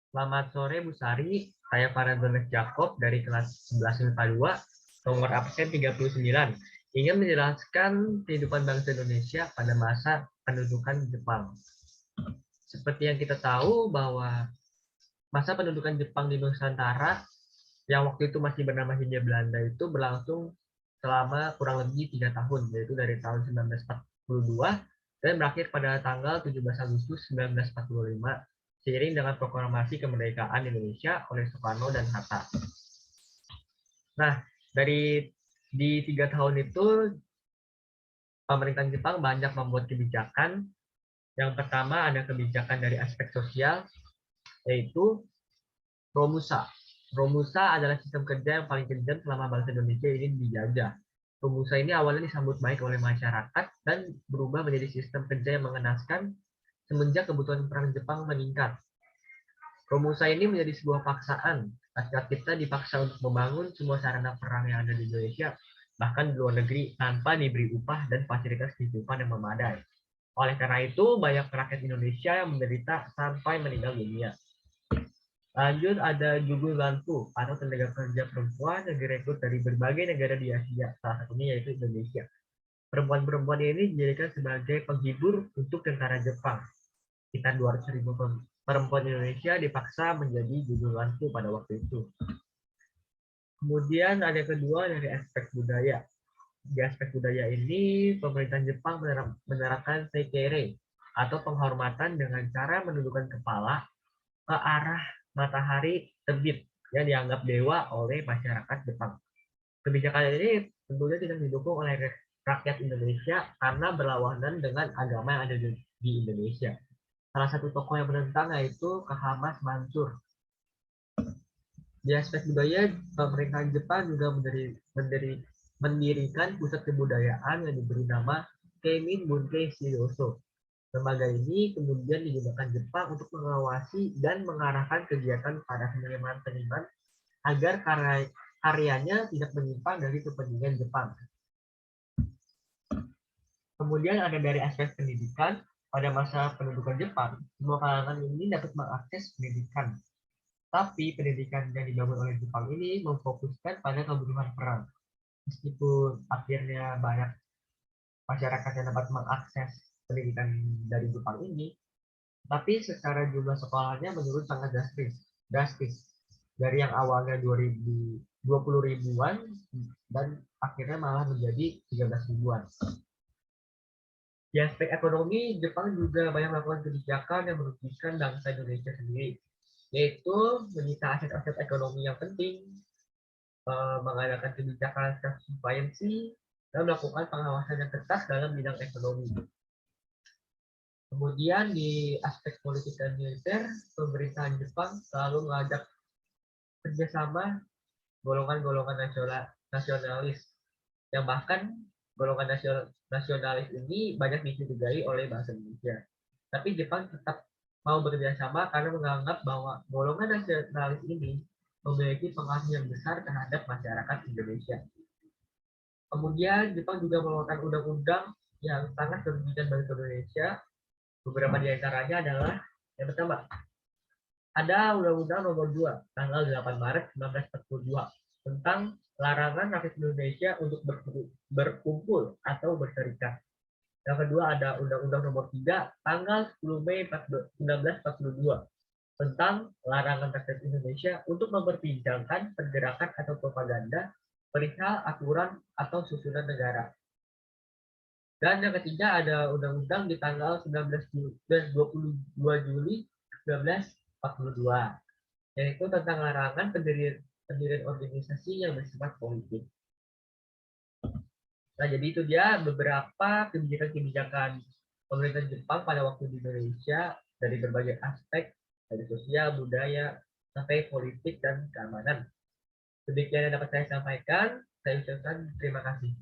Selamat sore Bu Sari, saya Farhanzones Jacob dari kelas 11 IPA 2, nomor absen 39. Ingin menjelaskan kehidupan bangsa Indonesia pada masa pendudukan Jepang. Seperti yang kita tahu bahwa masa pendudukan Jepang di Nusantara yang waktu itu masih bernama Hindia Belanda itu berlangsung selama kurang lebih 3 tahun, yaitu dari tahun 1942 dan berakhir pada tanggal 17 Agustus 1945 seiring dengan proklamasi kemerdekaan Indonesia oleh Soekarno dan Hatta. Nah, di 3 tahun itu pemerintahan Jepang banyak membuat kebijakan. Yang pertama ada kebijakan dari aspek sosial, yaitu Romusa. Romusa adalah sistem kerja yang paling kejam selama bangsa Indonesia ini dijajah. Romusa ini awalnya disambut baik oleh masyarakat dan berubah menjadi sistem kerja yang mengenaskan semenjak kebutuhan perang Jepang meningkat. Romusa ini menjadi sebuah paksaan. Rakyat kita dipaksa untuk membangun semua sarana perang yang ada di Indonesia, bahkan di luar negeri, tanpa diberi upah dan fasilitas kehidupan yang memadai. Oleh karena itu, banyak rakyat Indonesia yang menderita sampai meninggal dunia. Lanjut ada Jugul Gantu atau tenaga kerja perempuan yang direkrut dari berbagai negara di Asia, salah satunya yaitu Indonesia. Perempuan-perempuan ini dijadikan sebagai penghibur untuk tentara Jepang. Sekitar 200.000 perempuan Indonesia dipaksa menjadi Jugul Gantu pada waktu itu. Kemudian ada kedua dari aspek budaya. Di aspek budaya ini, pemerintahan Jepang menerapkan seikere atau penghormatan dengan cara menundukkan kepala ke arah matahari terbit yang dianggap dewa oleh masyarakat Jepang. Kebijakan ini tentunya tidak didukung oleh rakyat Indonesia karena berlawanan dengan agama yang ada di Indonesia. Salah satu tokoh yang menentang yaitu Kahamas Mansur. Di aspek budaya, pemerintahan Jepang juga mendirikan pusat kebudayaan yang diberi nama Keimin Bunkei Shiryoso. Lembaga ini kemudian digunakan Jepang untuk mengawasi dan mengarahkan kegiatan para seniman-seniman agar karyanya tidak menyimpang dari kepentingan Jepang. Kemudian ada dari aspek pendidikan, pada masa pendudukan Jepang, semua kalangan ini dapat mengakses pendidikan. Tapi pendidikan yang dibangun oleh Jepang ini memfokuskan pada kebutuhan perang. Meskipun akhirnya banyak masyarakat yang dapat mengakses pendidikan dari Jepang ini, tapi secara jumlah sekolahnya menurun sangat drastis. Dari yang awalnya 20 ribuan dan akhirnya malah menjadi 13 ribuan. Di aspek ekonomi, Jepang juga banyak melakukan kebijakan yang merugikan bangsa Indonesia sendiri, yaitu menyita aset-aset ekonomi yang penting, mengadakan kebijakan self-sufficiency, dan melakukan pengawasan yang ketat dalam bidang ekonomi. Kemudian di aspek politik dan militer, pemerintahan Jepang selalu mengajak kerjasama golongan-golongan nasionalis, yang bahkan golongan nasionalis ini banyak dicurigai oleh bangsa Indonesia. Tapi Jepang tetap mau bekerjasama karena menganggap bahwa golongan nasionalis ini memiliki pengaruh yang besar terhadap masyarakat Indonesia. Kemudian Jepang juga mengeluarkan undang-undang yang sangat merugikan bangsa Indonesia. Beberapa di antaranya adalah yang pertama, ada Undang-Undang Nomor 2 tanggal 8 Maret 1942 tentang larangan rakyat Indonesia untuk berkumpul atau berserikat. Yang kedua ada Undang-Undang Nomor 3 tanggal 10 Mei 1942 tentang larangan rakyat Indonesia untuk memperbincangkan pergerakan atau propaganda perihal aturan atau susunan negara. Dan yang ketiga ada undang-undang di tanggal 22 Juli 1942, yaitu tentang larangan pendirian organisasi yang bersifat politik. Nah, jadi itu dia beberapa kebijakan-kebijakan pemerintah Jepang pada waktu di Indonesia dari berbagai aspek, dari sosial, budaya, sampai politik dan keamanan. Demikian yang dapat saya sampaikan. Saya ucapkan terima kasih.